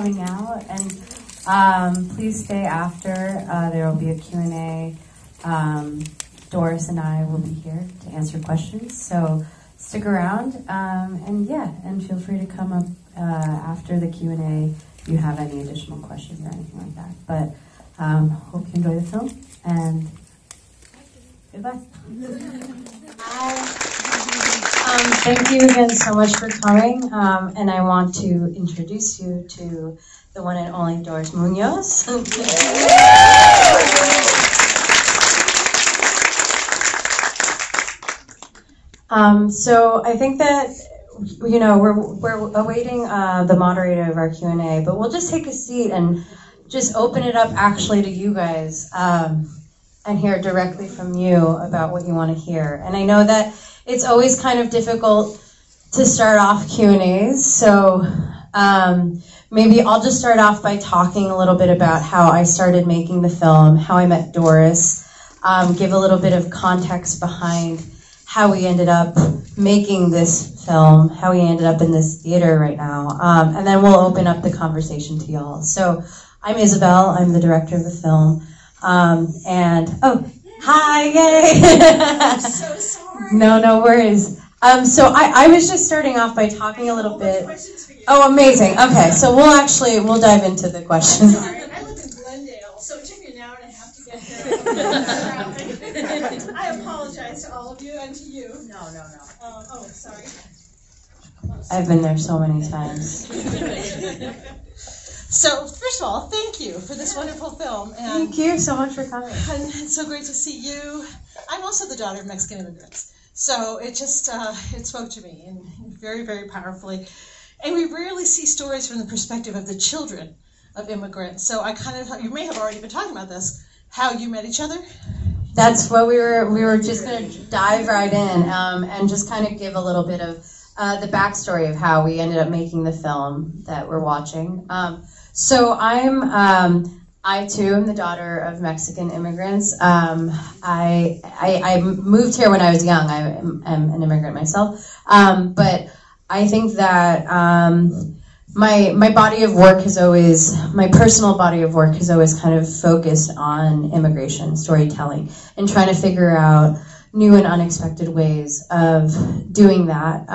coming out, and please stay after. There will be a Q&A. Doris and I will be here to answer questions, so stick around, and feel free to come up after the Q&A if you have any additional questions or anything like that. But hope you enjoy the film, and goodbye. Thank you again so much for coming, and I want to introduce you to the one and only Doris Muñoz. So I think that, you know, we're awaiting the moderator of our Q&A, but we'll just take a seat and just open it up actually to you guys and hear directly from you about what you want to hear. And I know that it's always kind of difficult to start off Q&As, so maybe I'll just start off by talking a little bit about how I started making the film, how I met Doris, give a little bit of context behind how we ended up making this film, how we ended up in this theater right now, and then we'll open up the conversation to y'all. So I'm Isabel, I'm the director of the film, hi, yay! I'm so sorry. No worries. So I was just starting off by talking a little bit. Oh, amazing. Okay, so we'll dive into the questions. I'm sorry, I live in Glendale, so it took me an hour and a half to get there. I apologize to all of you and to you. No. Sorry. I've been there so many times. So, first of all, thank you for this wonderful film. And thank you so much for coming. And it's so great to see you. I'm also the daughter of Mexican immigrants, so it just it spoke to me and very, very powerfully. And we rarely see stories from the perspective of the children of immigrants. So I kind of, you may have already been talking about this, how you met each other. That's what we were just going to dive right in and just kind of give a little bit of the backstory of how we ended up making the film that we're watching. So I too am the daughter of Mexican immigrants. I moved here when I was young. I am an immigrant myself. But I think that my body of work has always, my personal body of work has always kind of focused on immigration storytelling and trying to figure out new and unexpected ways of doing that.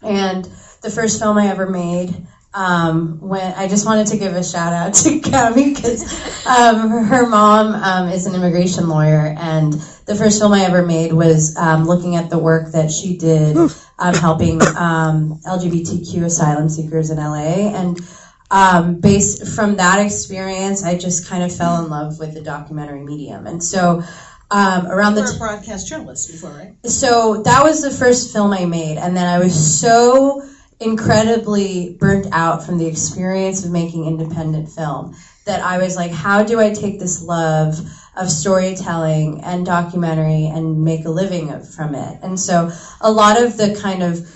And the first film I ever made, when I just wanted to give a shout out to Gabby because her mom is an immigration lawyer, and the first film I ever made was looking at the work that she did helping LGBTQ asylum seekers in LA, and based from that experience, I just kind of fell in love with the documentary medium. And so around you were a broadcast journalist before, right? So that was the first film I made, and then I was so incredibly burnt out from the experience of making independent film that I was like, how do I take this love of storytelling and documentary and make a living from it? And so a lot of the kind of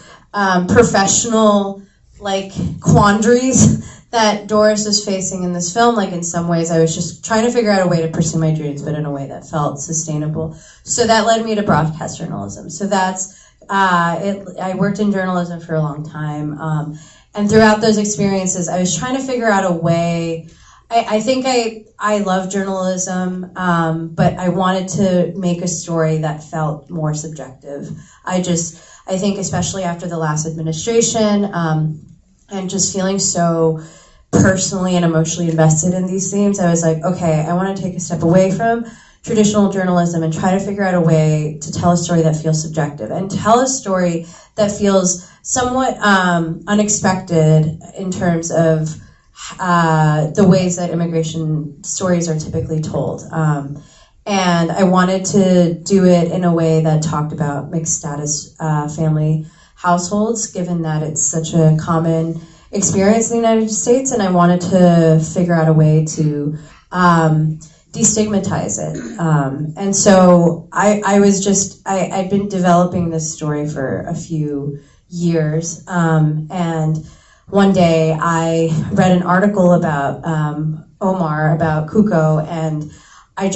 professional like quandaries that Doris was facing in this film, like in some ways I was just trying to figure out a way to pursue my dreams, but in a way that felt sustainable. So that led me to broadcast journalism. So that's I worked in journalism for a long time, and throughout those experiences, I was trying to figure out a way. I think I love journalism, but I wanted to make a story that felt more subjective. I think especially after the last administration, and just feeling so personally and emotionally invested in these themes, I was like, okay, I want to take a step away from traditional journalism and try to figure out a way to tell a story that feels subjective and tell a story that feels somewhat unexpected in terms of the ways that immigration stories are typically told. And I wanted to do it in a way that talked about mixed status family households, given that it's such a common experience in the United States, and I wanted to figure out a way to destigmatize it. And so I'd been developing this story for a few years, and one day I read an article about Omar, about Cuco, and I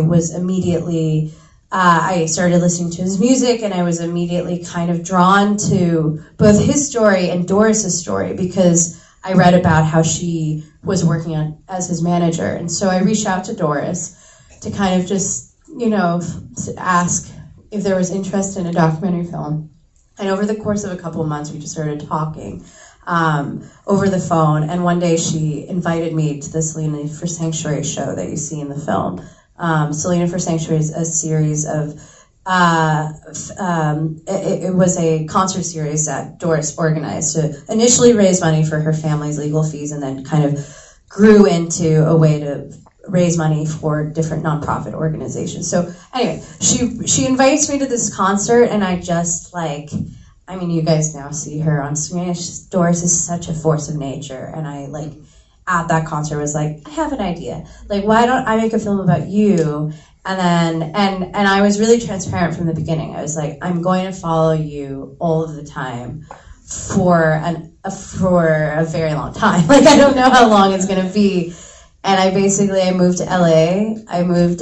was immediately, I started listening to his music, and I was immediately kind of drawn to both his story and Doris's story, because I read about how she was working as his manager. And so I reached out to Doris to kind of just, to ask if there was interest in a documentary film. And over the course of a couple of months, we just started talking over the phone. And one day she invited me to the Selena for Sanctuary show that you see in the film. Selena for Sanctuary is a series of it was a concert series that Doris organized to initially raise money for her family's legal fees, and then kind of grew into a way to raise money for different nonprofit organizations. So anyway, she invites me to this concert, and I just you guys now see her on screen. Doris is such a force of nature, and I at that concert was I have an idea. Why don't I make a film about you? And then, and I was really transparent from the beginning. I was I'm going to follow you all of the time for a very long time. I don't know how long it's going to be. And I moved to LA. I'm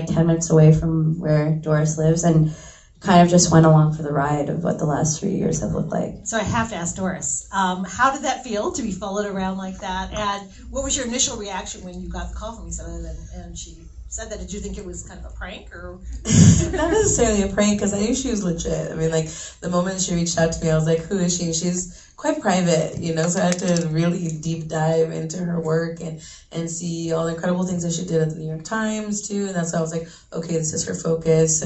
10 minutes away from where Doris lives, and kind of just went along for the ride of what the last 3 years have looked like. So I have to ask Doris, how did that feel to be followed around like that? And what was your initial reaction when you got the call from Isabel and she said that? Did you think it was kind of a prank, or? Not necessarily a prank, because I knew she was legit. I mean, the moment she reached out to me, I was like, who is she? She's quite private, so I had to really deep dive into her work and see all the incredible things that she did at the New York Times too. And that's why I was like, okay, this is her focus.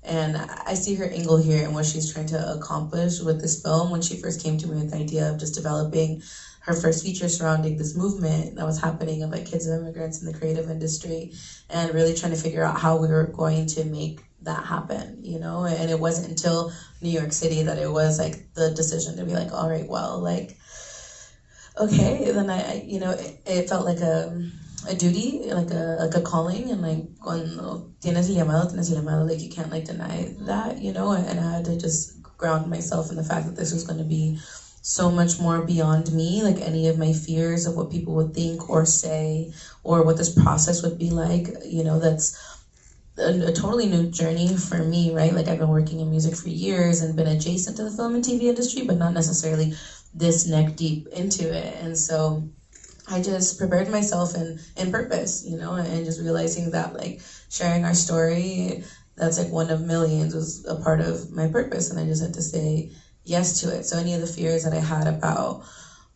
And I see her angle here and what she's trying to accomplish with this film. When she first came to me with the idea of just developing her first feature surrounding this movement that was happening of kids of immigrants in the creative industry, and really trying to figure out how we were going to make that happen, and it wasn't until New York City that it was the decision to be all right, well, okay. Then it felt like a duty, like a calling, and cuando tienes el llamado, you can't deny that, and I had to just ground myself in the fact that this was going to be so much more beyond me, any of my fears of what people would think or say, or what this process would be like. That's a totally new journey for me, right? I've been working in music for years and been adjacent to the film and TV industry, but not necessarily this neck deep into it. And so I just prepared myself in purpose, and just realizing that sharing our story, that's one of millions, was a part of my purpose, and I just had to say yes to it. So any of the fears that I had about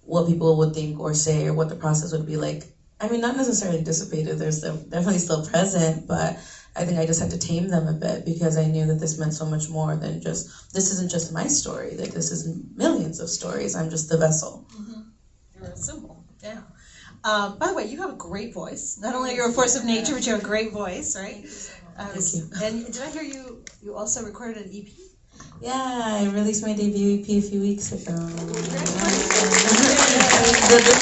what people would think or say, or what the process would be not necessarily dissipated. There's definitely still present, but I think I just had to tame them a bit, because I knew that this meant so much more than this isn't just my story, that this is millions of stories. I'm just the vessel. Mm-hmm. You're a symbol, yeah. By the way, you have a great voice. Not only are you a force of nature, but you have a great voice, right? Thank you. And did I hear you also recorded an EP? Yeah, I released my debut EP a few weeks ago. The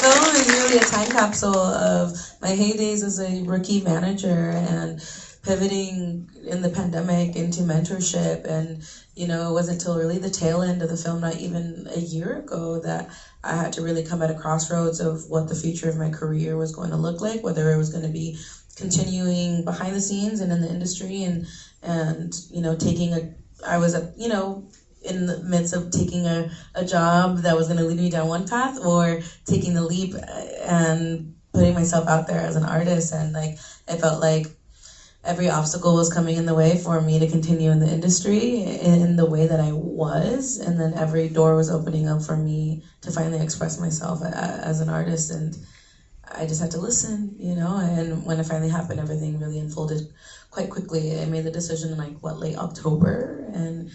film is really a time capsule of my heydays as a rookie manager and pivoting in the pandemic into mentorship. And, it wasn't until really the tail end of the film, not even a year ago, that I had to really come at a crossroads of what the future of my career was going to look like, whether it was going to be continuing behind the scenes and in the industry and I was in the midst of taking a job that was going to lead me down one path, or taking the leap and putting myself out there as an artist. And I felt like every obstacle was coming in the way for me to continue in the industry in the way that I was, and then every door was opening up for me to finally express myself as an artist. And I just had to listen, and when it finally happened, everything really unfolded quite quickly. I made the decision in late October, and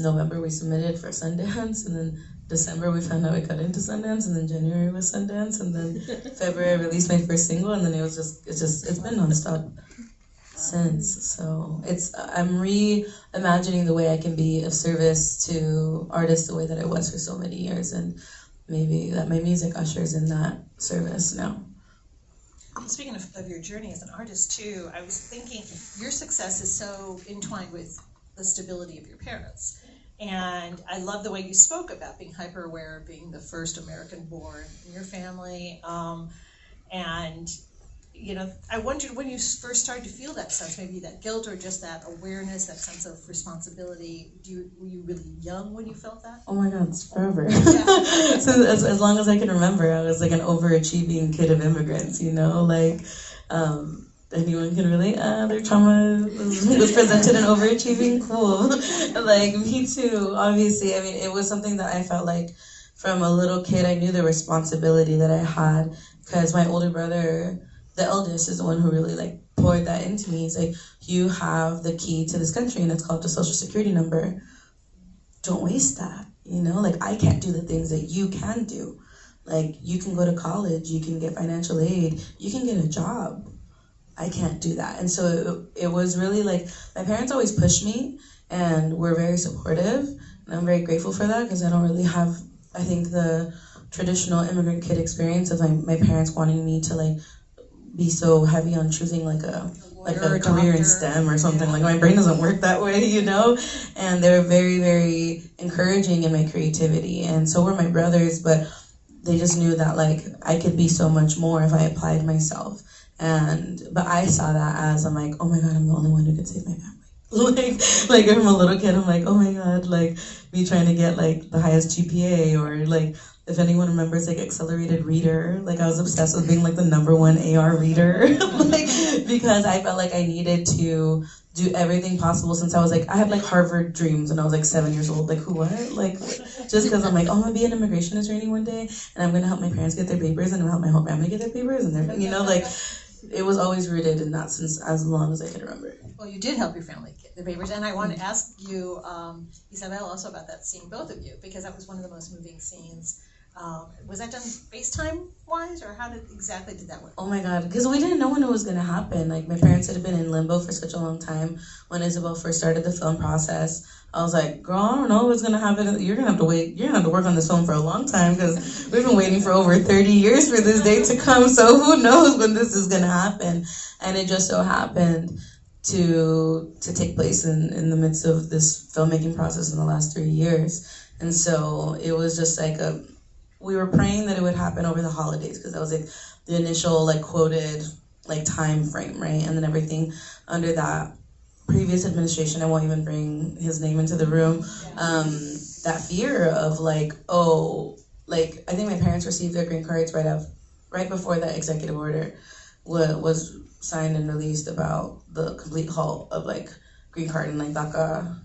November we submitted for Sundance, and then December we found out we got into Sundance, and then January was Sundance, and then February I released my first single, and then it's been nonstop since. So I'm reimagining the way I can be of service to artists the way that I was for so many years, and maybe that my music ushers in that service now. Speaking of your journey as an artist too, I was thinking your success is so entwined with the stability of your parents. And I love the way you spoke about being hyper aware of being the first American born in your family. And I wondered when you first started to feel that sense, maybe that guilt or just that awareness, that sense of responsibility. Were you really young when you felt that? Oh my God, it's forever. Yeah. So as long as I can remember, I was like an overachieving kid of immigrants, anyone can relate. Their trauma was presented in overachieving. Cool. Like, me too, obviously. I mean, it was something that I felt like from a little kid, I knew the responsibility that I had, because my older brother, the eldest, is the one who really like poured that into me. He's like, you have the key to this country, and it's called the Social Security number. Don't waste that. Like, I can't do the things that you can do. Like, you can go to college, you can get financial aid, you can get a job. I can't do that. And so it was really like, my parents always pushed me and were very supportive. And I'm very grateful for that, because I don't really have, I think, the traditional immigrant kid experience of my parents wanting me to like be so heavy on choosing like a career in STEM or something. Like, my brain doesn't work that way, And they were very, very encouraging in my creativity. And so were my brothers, but they just knew that like I could be so much more if I applied myself. But I saw that as, I'm like, oh my God, I'm the only one who could save my family. like from a little kid, I'm like, oh my God, like me trying to get like the highest GPA, or like, if anyone remembers like Accelerated Reader, like I was obsessed with being like the #1 AR reader, like, because I felt like I needed to do everything possible since I was like, I had like Harvard dreams when I was like 7 years old. Like, who, what? Like, just because I'm like, oh, I'm gonna be an immigration attorney one day, and I'm gonna help my parents get their papers, and I'm gonna help my whole family get their papers, and they're, like, it was always rooted in that since as long as I can remember. Well, you did help your family get the papers, and I want to ask you, Isabel, also about that scene, both of you, because that was one of the most moving scenes. Was that done FaceTime-wise, or how exactly did that work? Oh my God, because we didn't know when it was going to happen. Like, my parents had been in limbo for such a long time. When Isabel first started the film process, I was like, girl, I don't know what's going to happen. You're going to have to wait. You're going to have to work on this film for a long time, because we've been waiting for over 30 years for this day to come, so who knows when this is going to happen. And it just so happened to take place in the midst of this filmmaking process in the last 3 years. And so it was just like we were praying that it would happen over the holidays, because that was like the initial like quoted like time frame, right? And then everything under that previous administration, I won't even bring his name into the room, that fear of like, like, I think my parents received their green cards right before that executive order was signed and released about the complete halt of like green card and like DACA,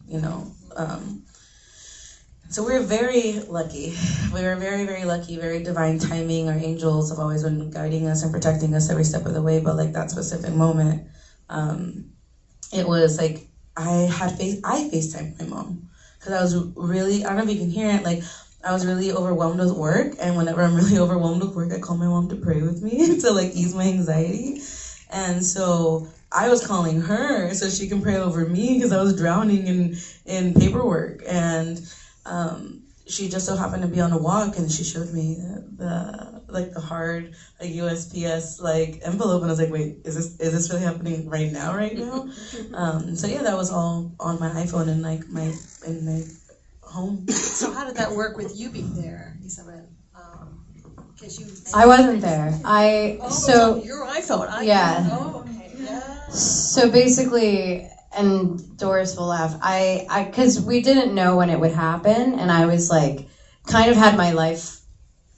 so we were very lucky. We were very, very lucky, very divine timing. Our angels have always been guiding us and protecting us every step of the way, but like that specific moment, it was like I FaceTimed my mom, because I was really, I don't know if you can hear it, like I was really overwhelmed with work, and whenever I'm really overwhelmed with work, I call my mom to pray with me to like ease my anxiety. And so I was calling her so she can pray over me, because I was drowning in paperwork. And she just so happened to be on a walk, and she showed me the hard like USPS like envelope, and I was like, wait, is this really happening right now? So yeah, that was all on my iPhone and like in my home. So how did that work with you being there, Isabel? I wasn't there. Your iPhone. Yeah. Oh, okay. Yeah. So basically, and Doris will laugh, because we didn't know when it would happen, and I was like, kind of had my life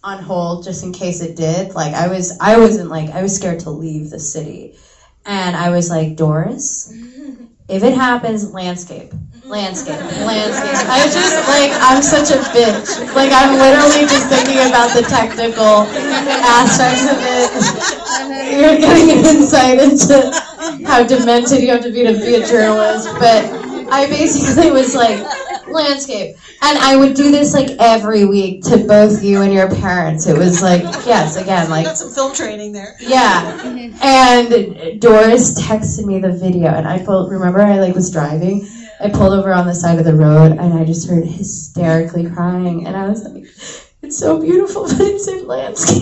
on hold just in case it did. Like, I was scared to leave the city. And I was like, Doris, if it happens, landscape. I was just like, I'm such a bitch. Like, I'm literally just thinking about the technical aspects of it. You're getting an insight into how demented you have to be a journalist. But I basically was like, landscape. And I would do this like every week to both you and your parents. It was like, yes, again, like, got some film training there. Yeah. And Doris texted me the video, and I remember I like was driving. I pulled over on the side of the road, and I just heard hysterically crying, and I was like, it's so beautiful, but it's in landscape.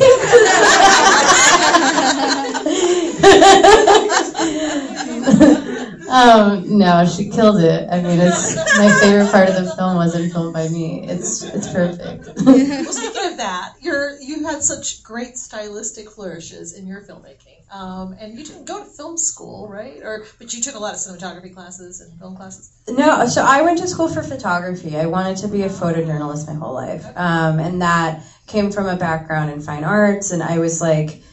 No, she killed it. I mean, it's my favorite part of the film wasn't filmed by me. It's perfect. Well, speaking of that, you had such great stylistic flourishes in your filmmaking, and you didn't go to film school, right? But you took a lot of cinematography classes and film classes. No, so I went to school for photography. I wanted to be a photojournalist my whole life, and that came from a background in fine arts. And I was like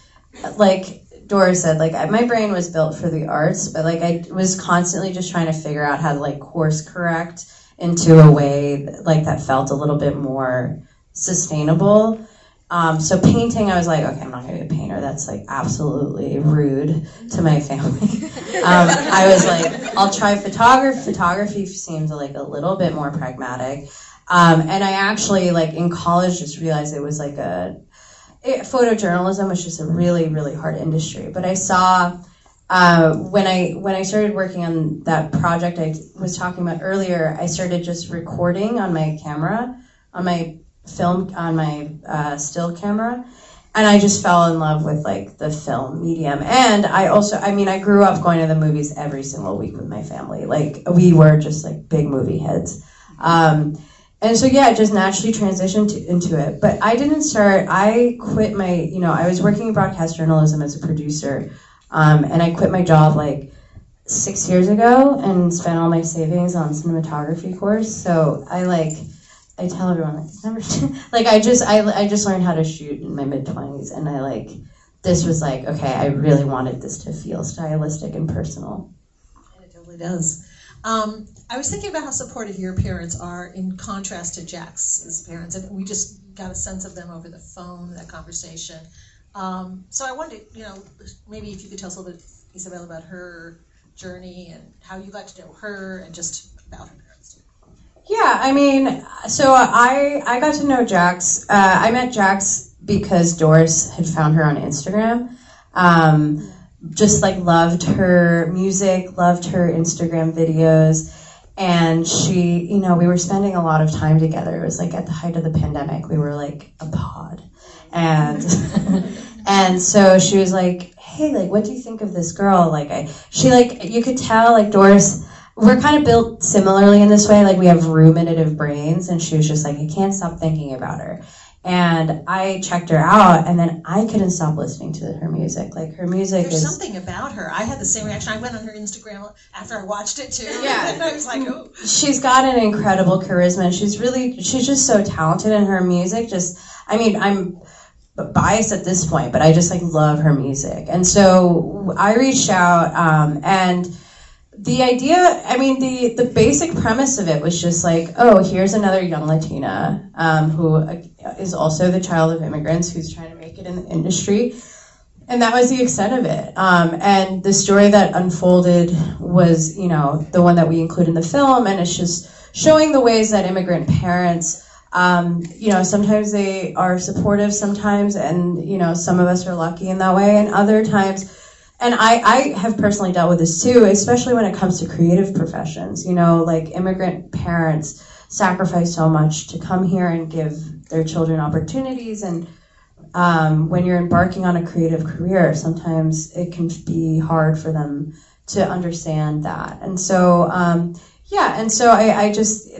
Doris said, like, my brain was built for the arts, but like I was constantly just trying to figure out how to like course correct into a way like that felt a little bit more sustainable. So painting, I was like, okay, I'm not gonna be a painter. That's like absolutely rude to my family. I was like, I'll try photography. Photography seemed like a little bit more pragmatic. And I actually, like, in college just realized it was like photojournalism was just a really, really hard industry. But I saw, when I started working on that project I was talking about earlier, I started just recording on my camera, on my still camera, and I just fell in love with like the film medium. And I grew up going to the movies every single week with my family. Like, we were just like big movie heads. And so, yeah, it just naturally transitioned into it. But I quit I was working in broadcast journalism as a producer, and I quit my job like 6 years ago and spent all my savings on cinematography course. So I tell everyone, like, it's never, like, I just learned how to shoot in my mid-20s, and this was like, okay, I really wanted this to feel stylistic and personal. And it totally does. I was thinking about how supportive your parents are in contrast to Jax's parents, and we just got a sense of them over the phone, that conversation. So I wondered, maybe if you could tell us a little bit, Isabel, about her journey and how you got to know her and just about her parents too. Yeah, I mean, so I got to know Jax. I met Jax because Doris had found her on Instagram. Just like loved her music, loved her Instagram videos. And she, we were spending a lot of time together. It was like at the height of the pandemic. We were like a pod. And and so she was like, hey, like, what do you think of this girl? You could tell, like, Doris, we're kind of built similarly in this way. Like, we have ruminative brains. And she was just like, I can't stop thinking about her. And I checked her out, and then I couldn't stop listening to her music. Like, her music There's something about her. I had the same reaction. I went on her Instagram after I watched it, too. Yeah. And I was like, oh. She's got an incredible charisma. She's just so talented, and her music I'm biased at this point, but I just, like, love her music. And so I reached out, and the idea, the basic premise of it was just like, oh, here's another young Latina who is also the child of immigrants who's trying to make it in the industry. And that was the extent of it. And the story that unfolded was, the one that we include in the film, and it's just showing the ways that immigrant parents, sometimes they are supportive sometimes, and, some of us are lucky in that way, and other times. And I have personally dealt with this too, especially when it comes to creative professions. Like, immigrant parents sacrifice so much to come here and give their children opportunities. And when you're embarking on a creative career, sometimes it can be hard for them to understand that. And so,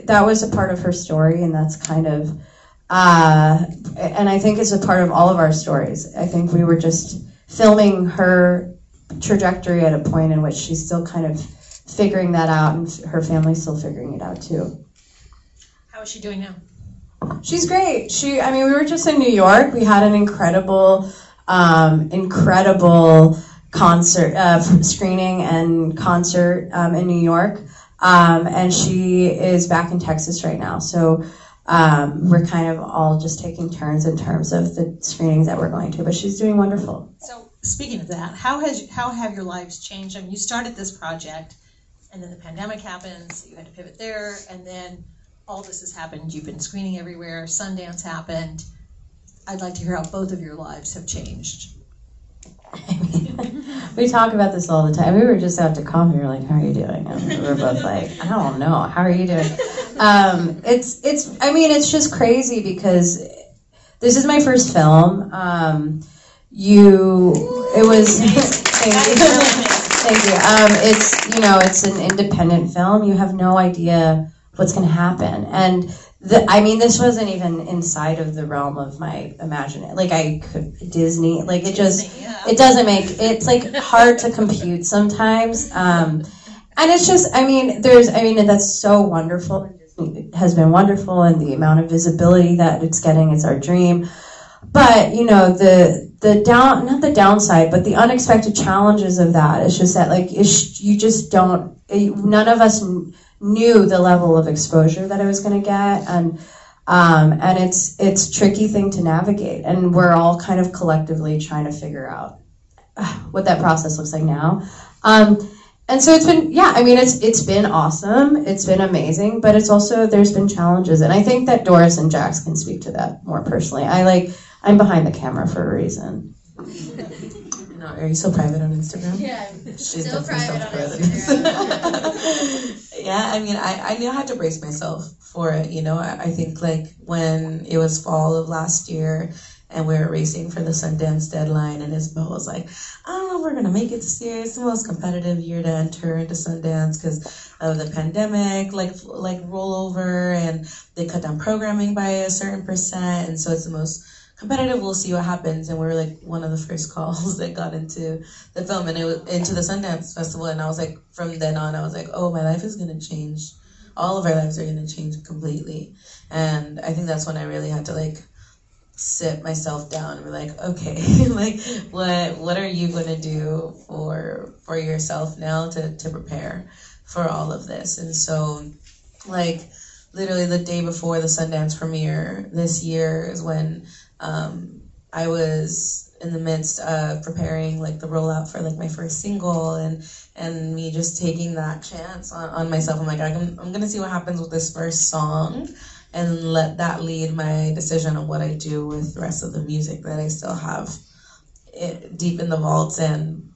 that was a part of her story, and that's kind of, and I think it's a part of all of our stories. I think we were just filming her trajectory at a point in which she's still kind of figuring that out, and her family's still figuring it out too. How is she doing now? She's great. We were just in New York. We had an incredible concert, screening and concert in New York. And she is back in Texas right now. So we're kind of all just taking turns in terms of the screenings that we're going to, but she's doing wonderful. So speaking of that, how have your lives changed? You started this project, and then the pandemic happened, so you had to pivot there, and then all this has happened. You've been screening everywhere. Sundance happened. I'd like to hear how both of your lives have changed. We talk about this all the time. We were just out to coffee. We were like, how are you doing? And we were both like, I don't know. How are you doing? It's just crazy because this is my first film. It was, thank you. Thank you. It's an independent film. You have no idea what's going to happen. And this wasn't even inside of the realm of my imagination. Like, Disney, like, it doesn't make, it's like hard to compute sometimes. And it's just, that's so wonderful. It has been wonderful, and the amount of visibility that it's getting, it's our dream. But, not the downside, but the unexpected challenges of that. It's just that, like, you just don't, none of us knew the level of exposure that I was going to get, and it's a tricky thing to navigate, and we're all kind of collectively trying to figure out what that process looks like now. And so it's been, it's been awesome, it's been amazing, but it's also, there's been challenges, and I think that Doris and Jax can speak to that more personally. I'm behind the camera for a reason. Are you so private on Instagram? Yeah, she's still private on Instagram. Yeah, I knew I had to brace myself for it. I think, like, when it was fall of last year and we were racing for the Sundance deadline, and Isabel was like, I don't know if we're going to make it this year. It's the most competitive year to enter into Sundance because of the pandemic, like rollover, and they cut down programming by a certain percent, and so it's the most competitive. We'll see what happens. And we were like one of the first calls that got into the film, and it was into the Sundance Festival. And I was like, from then on, I was like, oh, my life is going to change. All of our lives are going to change completely. And I think that's when I really had to, like, sit myself down and be like, okay, like, what are you going to do for yourself now to prepare for all of this? And so, like, literally the day before the Sundance premiere this year is when I was in the midst of preparing, like, the rollout for, like, my first single, and me just taking that chance on myself. I'm like, I'm gonna see what happens with this first song, and let that lead my decision on what I do with the rest of the music that I still have deep in the vaults. And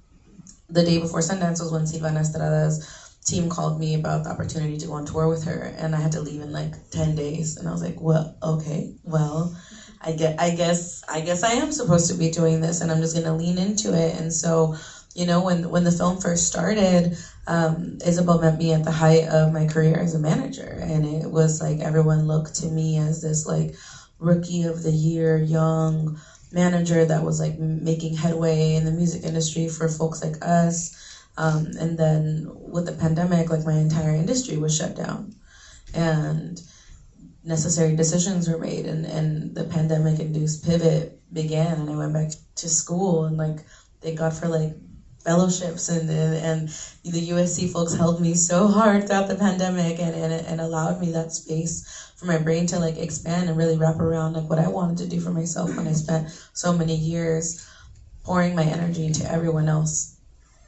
the day before Sundance was when Silvana Estrada's team called me about the opportunity to go on tour with her, and I had to leave in, like, 10 days. And I was like, well, okay, well, I guess I am supposed to be doing this, and I'm just gonna lean into it. And so, when the film first started, Isabel met me at the height of my career as a manager, and it was like everyone looked to me as this, like, rookie of the year, young manager that was, like, making headway in the music industry for folks like us. And then with the pandemic, like, my entire industry was shut down, and necessary decisions were made, and the pandemic-induced pivot began, and I went back to school, and, like, thank God for, like, fellowships, and the USC folks held me so hard throughout the pandemic, and allowed me that space for my brain to, like, expand and really wrap around, like, what I wanted to do for myself when I spent so many years pouring my energy into everyone else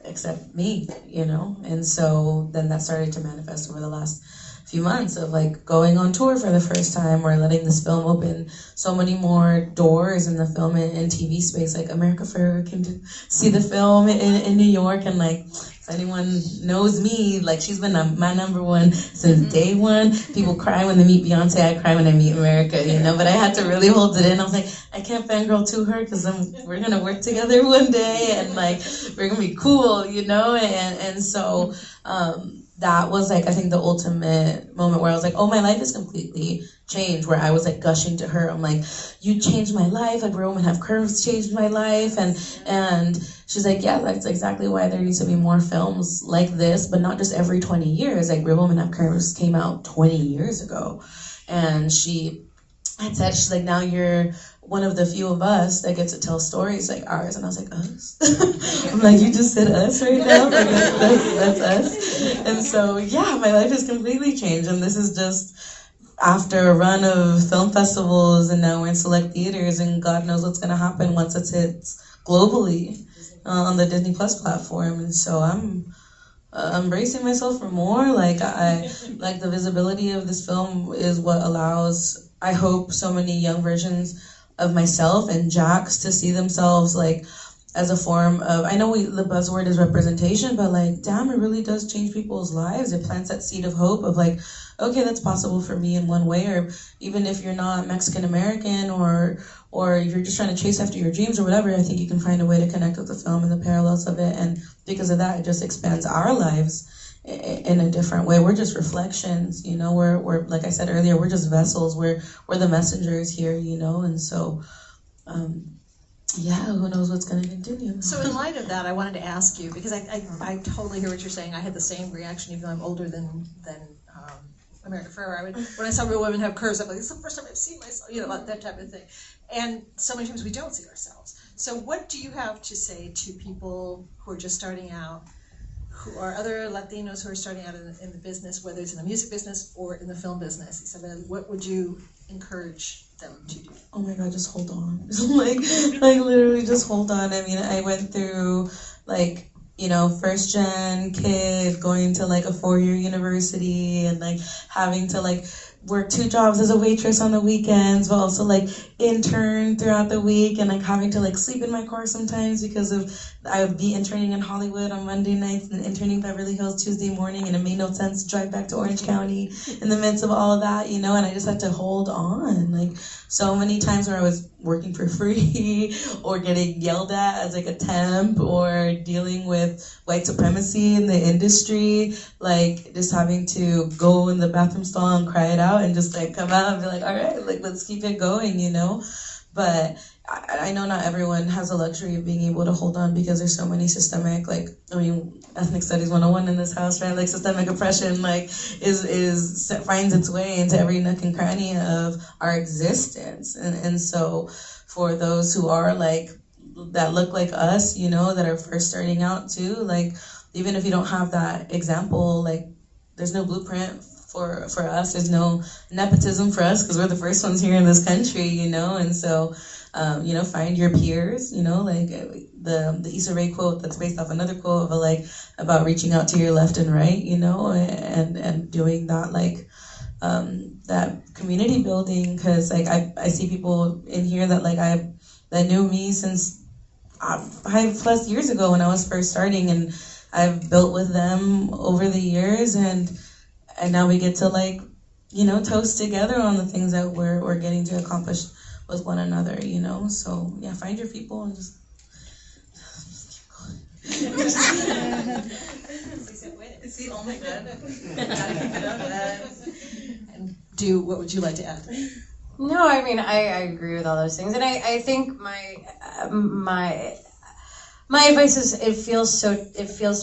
except me, and so then that started to manifest over the last few months of, like, going on tour for the first time, or letting this film open so many more doors in the film and TV space. Like, America Ferrera came to see the film in New York, and, like, if anyone knows me, like, she's been my number one since day one. People cry when they meet Beyonce. I cry when I meet America, but I had to really hold it in. I was like, I can't fangirl to her because we're gonna work together one day, and, like, we're gonna be cool, and so that was, like, I think the ultimate moment where I was like, oh, my life is completely changed, where I was, like, gushing to her. I'm like, you changed my life. Like, Real Women Have Curves changed my life. And she's like, yeah, that's exactly why there needs to be more films like this, but not just every 20 years. Like, Real Women Have Curves came out 20 years ago. And she had said, she's like, now you're one of the few of us that get to tell stories like ours. And I was like, us? I'm like, you just said us right now? Like, that's us. And so, yeah, my life has completely changed. And this is just after a run of film festivals, and now we're in select theaters, and God knows what's going to happen once it hits globally on the Disney Plus platform. And so I'm bracing myself for more. Like, like, the visibility of this film is what allows, I hope, so many young versions of myself and Jax to see themselves, like, as a form of, I know the buzzword is representation, but, like, damn, it really does change people's lives. It plants that seed of hope of, like, okay, that's possible for me in one way. Or even if you're not Mexican American, or you're just trying to chase after your dreams or whatever, I think you can find a way to connect with the film and the parallels of it. And because of that, it just expands our lives in a different way. We're just reflections, you know. We're like I said earlier, we're just vessels. We're the messengers here, you know. And so, yeah, who knows what's going to continue. So in light of that, I wanted to ask you, because I totally hear what you're saying. I had the same reaction, even though I'm older than America Ferrera. When I saw Real Women Have Curves, I'm like, it's the first time I've seen myself, you know, that type of thing. And so many times we don't see ourselves. So what do you have to say to people who are just starting out, who are other Latinos who are starting out in the business, whether it's in the music business or in the film business? Isabel, what would you encourage them to do? Oh my God, just hold on. like literally just hold on. I mean, I went through like, you know, first gen kid going to like a 4-year university and like having to like work 2 jobs as a waitress on the weekends, but also like intern throughout the week, and like having to like sleep in my car sometimes because of I would be interning in Hollywood on Monday nights and interning Beverly Hills Tuesday morning, and it made no sense to drive back to Orange County in the midst of all of that, you know. And I just had to hold on. Like so many times where I was working for free or getting yelled at as like a temp, or dealing with white supremacy in the industry, like just having to go in the bathroom stall and cry it out and just like come out and be like, all right, like let's keep it going, you know. But I know not everyone has the luxury of being able to hold on, because there's so many systemic, like, I mean, ethnic studies 101 in this house, right? Like systemic oppression, like finds its way into every nook and cranny of our existence. And so for those who are like, that look like us, you know, that are first starting out too, like, even if you don't have that example, like, there's no blueprint for us. There's no nepotism for us, because we're the first ones here in this country, you know. And so, you know, find your peers, you know, like the Issa Rae quote that's based off another quote of like about reaching out to your left and right, you know, and doing that, like that community building. Because like I see people in here that like that knew me since 5+ years ago when I was first starting, and I've built with them over the years, and now we get to like, you know, toast together on the things that we're getting to accomplish with one another, you know. So yeah, find your people and just keep going. See, oh my God. Gotta keep it up. And do, what would you like to add? No, I mean, I agree with all those things. And I think my advice is, it feels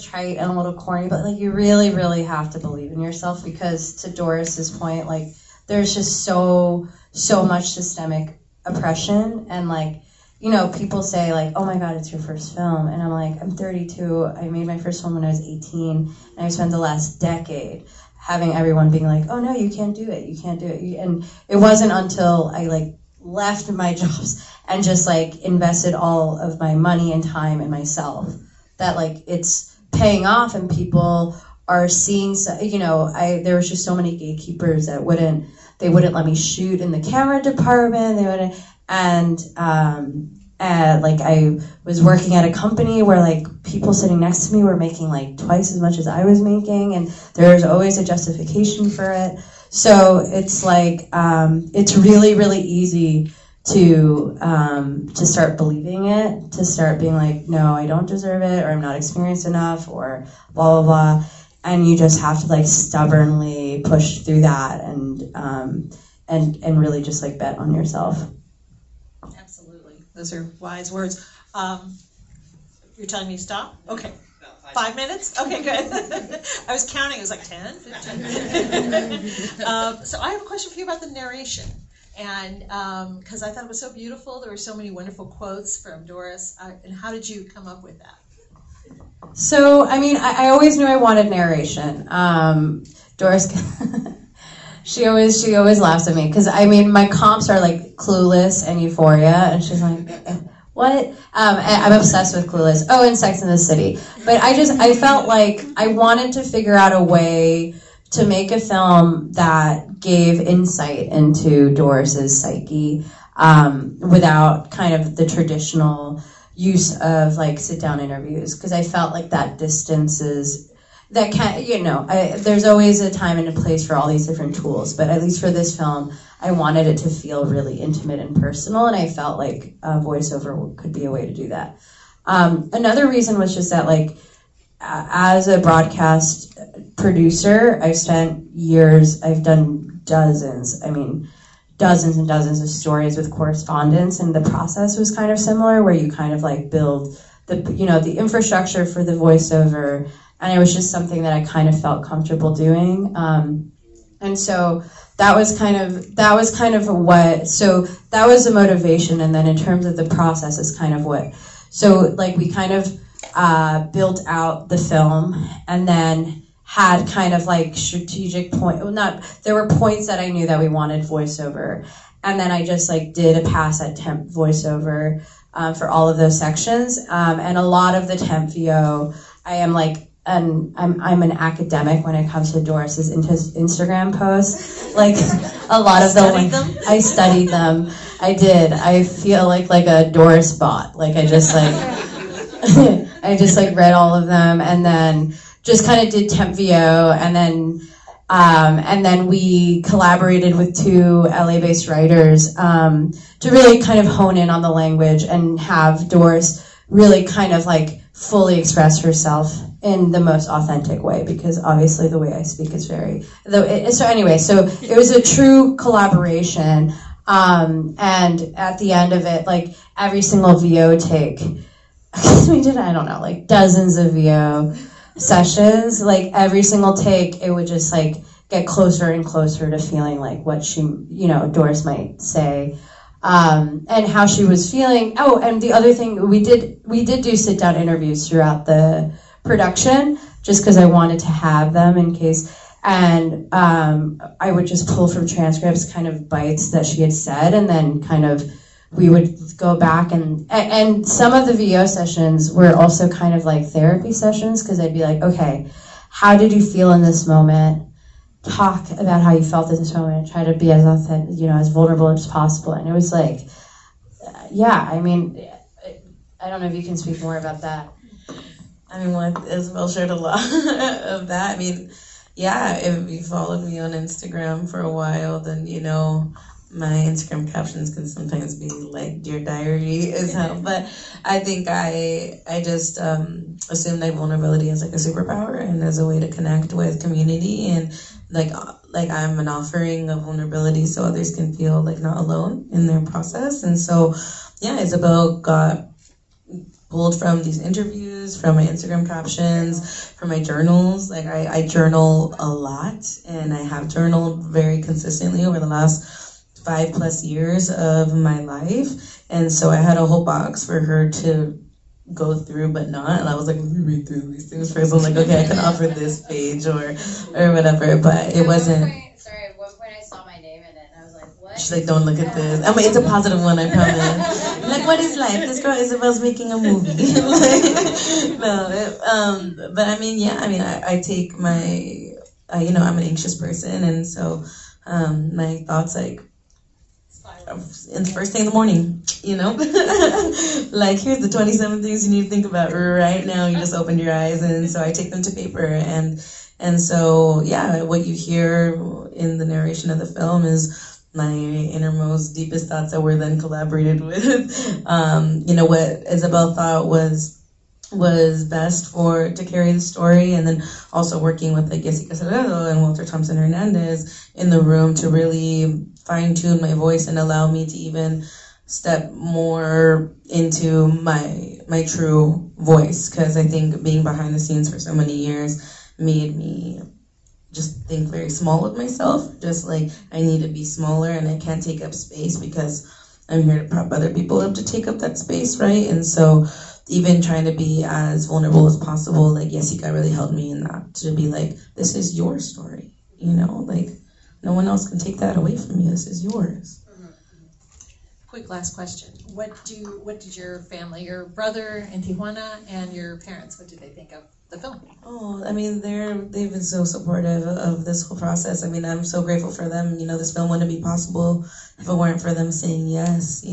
trite and a little corny, but like you really, really have to believe in yourself, because to Doris's point, like there's just so much systemic oppression. And like, you know, people say like, oh my God, it's your first film. And I'm like, I'm 32. I made my first film when I was 18. And I spent the last decade having everyone being like, oh no, you can't do it. You can't do it. And it wasn't until I like left my jobs and just like invested all of my money and time in myself that like it's paying off, and people are seeing, you know, there was just so many gatekeepers that wouldn't let me shoot in the camera department. They wouldn't, and like I was working at a company where like people sitting next to me were making like twice as much as I was making, and there was always a justification for it. So it's like it's really, really easy to start believing it, to start being like, no, I don't deserve it, or I'm not experienced enough, or blah blah blah. And you just have to like stubbornly push through that, and really just like bet on yourself. Absolutely, those are wise words. You're telling me to stop? Okay. 5 minutes? Okay, good. I was counting, it was like 10, 15. So I have a question for you about the narration. And because I thought it was so beautiful, there were so many wonderful quotes from Doris. And how did you come up with that? So, I mean, I always knew I wanted narration. Doris, she always laughs at me, because I mean, my comps are like Clueless and Euphoria, and she's like, what? I'm obsessed with Clueless. Oh, and Sex and the City. But I felt like I wanted to figure out a way to make a film that gave insight into Doris's psyche without kind of the traditional use of like sit-down interviews, because I felt like that distances that can, you know, there's always a time and a place for all these different tools, but at least for this film, I wanted it to feel really intimate and personal, and I felt like voiceover could be a way to do that. Another reason was just that, like, as a broadcast producer, I've spent years, I've done dozens and dozens of stories with correspondence, and the process was kind of similar, where you kind of like build the infrastructure for the voiceover, and it was just something that I kind of felt comfortable doing. And so that was kind of what, so that was the motivation, and then in terms of the process is kind of what, so like we kind of built out the film, and then had kind of like strategic there were points that I knew that we wanted voiceover, and then I just like did a pass at temp voiceover for all of those sections, and a lot of the temp VO, I am like, I'm an academic when it comes to Doris's Instagram posts. Like a lot of them, I studied them. I did. I feel like a Doris bot. Like I just like read all of them, and then just kind of did temp VO, and then we collaborated with 2 LA-based writers to really kind of hone in on the language and have Doris really kind of like fully express herself in the most authentic way, because obviously the way I speak is so it was a true collaboration, and at the end of it, like every single VO take, we did, I don't know, like dozens of VO sessions, like every single take, it would just like get closer and closer to feeling like what she, Doris might say, and how she was feeling. Oh, and the other thing, we did do sit-down interviews throughout the production, just because I wanted to have them in case, and I would just pull from transcripts kind of bites that she had said, and then kind of we would go back, and some of the VO sessions were also kind of like therapy sessions, because I'd be like, okay, how did you feel in this moment? Talk about how you felt in this moment, try to be as authentic, as vulnerable as possible. And it was like, yeah, I mean, I don't know if you can speak more about that. I mean, Isabel shared a lot of that. I mean, yeah, if you followed me on Instagram for a while, then my Instagram captions can sometimes be like Dear Diary as hell. But I think I just assumed like vulnerability as like a superpower and as a way to connect with community, and like I'm an offering of vulnerability so others can feel like not alone in their process. And so yeah, Isabel got pulled from these interviews, from my Instagram captions, from my journals. Like I journal a lot, and I have journaled very consistently over the last 5+ years of my life. And so I had a whole box for her to go through, but not. And I was like, let me read through these things first. I'm like, okay, I can offer this page or whatever. But it wasn't. At one point I saw my name in it, and I was like, what? She's like, don't look at this. I mean, it's a positive one, I promise. Like, what is life? This girl Isabel's making a movie. But I mean, yeah, I take my, I'm an anxious person, and so my thoughts like, in the first thing in the morning, like here's the 27 things you need to think about right now. You just opened your eyes, and so I take them to paper, and so yeah, what you hear in the narration of the film is my innermost, deepest thoughts that were then collaborated with. What Isabel thought was best to carry the story, and then also working with like Jessica Selena and Walter Thompson Hernandez in the room to really fine-tune my voice and allow me to even step more into my true voice, because I think being behind the scenes for so many years made me just think very small of myself, just like I need to be smaller and I can't take up space because I'm here to prop other people up to take up that space, right? And so even trying to be as vulnerable as possible, like Jessica really helped me in that, to be like, this is your story, like no one else can take that away from you. This is yours. Mm-hmm. Quick last question. What did your family, your brother in Tijuana and your parents, what did they think of the film? Oh, I mean, they've been so supportive of this whole process. I mean, I'm so grateful for them. This film wouldn't be possible if it weren't for them saying yes,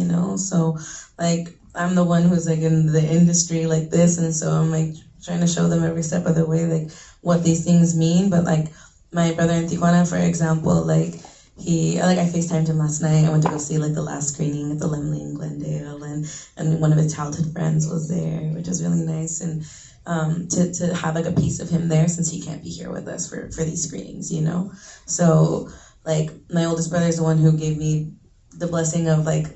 So, like, I'm the one who's like in the industry like this, and so I'm like trying to show them every step of the way, like, what these things mean. But, like, my brother in Tijuana, for example, like, I FaceTimed him last night. I went to go see, like, the last screening at the Laemmle in Glendale, and one of his childhood friends was there, which was really nice. And to have, like, a piece of him there, since he can't be here with us for these screenings, you know? So, like, my oldest brother is the one who gave me the blessing of, like,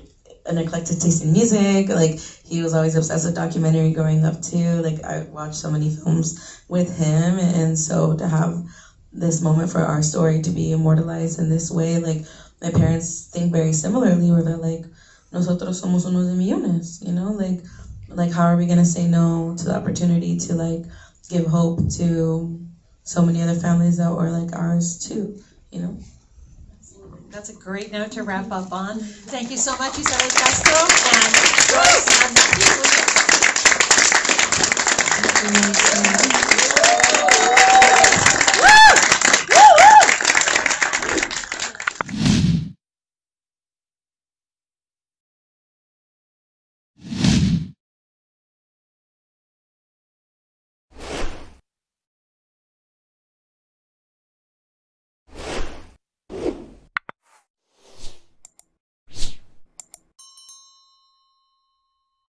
an eclectic taste in music. Like, he was always obsessed with documentary growing up too. Like, I watched so many films with him, and so to have this moment for our story to be immortalized in this way, like, my parents think very similarly, where they're like, nosotros somos unos de millones, you know? Like, how are we gonna say no to the opportunity to, like, give hope to so many other families that were like ours too, you know? That's a great note to wrap up on. Thank you so much, Isabel Castro and Doris Anahí Muñoz.